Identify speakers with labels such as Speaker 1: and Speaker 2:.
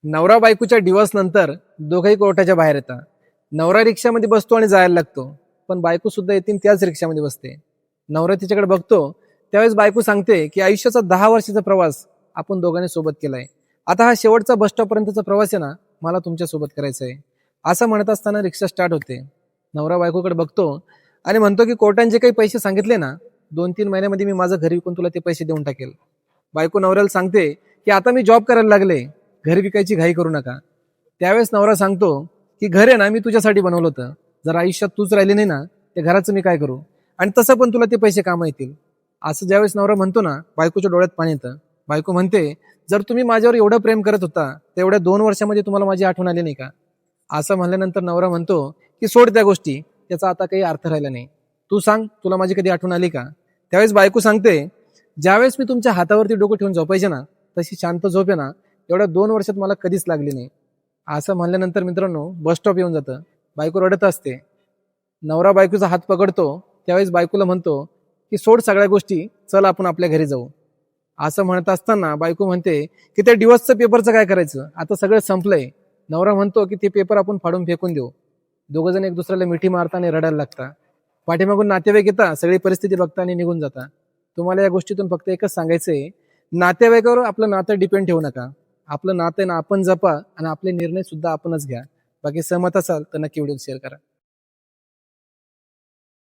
Speaker 1: नवरा बायकोच्या डिवोर्स नंतर दोघंही कोर्टाच्या बाहेर येतात. नवरा रिक्षामध्ये बसतो आणि जायला लागतो, पण बायको सुद्धा येतील त्याच रिक्षामध्ये बसते. नवरा तिच्याकडे बघतो, त्यावेळेस बायको सांगते की आयुष्याचा 10 वर्षाचा प्रवास आपण दोघांनी सोबत केलाय. आता हा शेवटचा बस स्टॉप पर्यंतचा प्रवास आहे ना, मला तुमच्या सोबत करायचा आहे. असं म्हणत असताना रिक्षा स्टार्ट होते. नवरा बायकोकडे बघतो आणि म्हणतो की कोर्टाने जे काही पैसे सांगितले ना, 2-3 महिन्यामध्ये मी माझं घर विकून तुला ते पैसे देऊन टाकेल. बायको नवऱ्याला सांगते की आता मी जॉब करायला लागले, घर विकायची घाई करू नका. त्यावेळेस नवरा सांगतो की घर आहे ना मी तुझ्यासाठी बनवलं होतं, जर आयुष्यात तूच राहिली नाही ना, त्या घराचं मी काय करू, आणि तसं पण तुला ते पैसे कामा येतील. असं ज्यावेळेस नवरा म्हणतो ना, बायकोच्या डोळ्यात पाणी येतं. बायको म्हणते, जर तुम्ही माझ्यावर एवढं प्रेम करत होता, तर एवढ्या 2 वर्षामध्ये तुम्हाला माझी आठवण आली नाही का? असं म्हणल्यानंतर नवरा म्हणतो की सोड त्या गोष्टी, त्याचा आता काही अर्थ राहिला नाही. तू सांग, तुला माझी कधी आठवण आली का? त्यावेळेस बायको सांगते, ज्यावेळेस मी तुमच्या हातावरती डोकं ठेवून झोपायचे ना, तशी शांत झोप आहे ना, एवढ्या 2 वर्षात मला कधीच लागली नाही. असं म्हणल्यानंतर मित्रांनो बस स्टॉप येऊन जातं. बायको रडत असते. नवरा बायकोचा हात पकडतो. त्यावेळेस बायकोला म्हणतो की सोड सगळ्या गोष्टी, चल आपण आपल्या घरी जाऊ. असं म्हणत असताना बायको म्हणते की त्या डिवोर्सचं पेपरचं काय करायचं, आता सगळं संपलंय. नवरा म्हणतो की ते पेपर आपण फाडून फेकून देऊ. दोघं जण एक दुसऱ्याला मिठी मारता आणि रडायला लागतात. पाठीमागून नातेवाईक येतात, सगळी परिस्थिती बघता आणि निघून जातात. तुम्हाला या गोष्टीतून फक्त एकच सांगायचंय, नातेवाईकावर आपलं नातं डिपेंड ठेवू नका. आपलं नातं आहे ना आपण जपा आणि आपले निर्णय सुद्धा आपणच घ्या. बाकी सहमत असाल तर नक्की व्हिडिओ शेअर करा.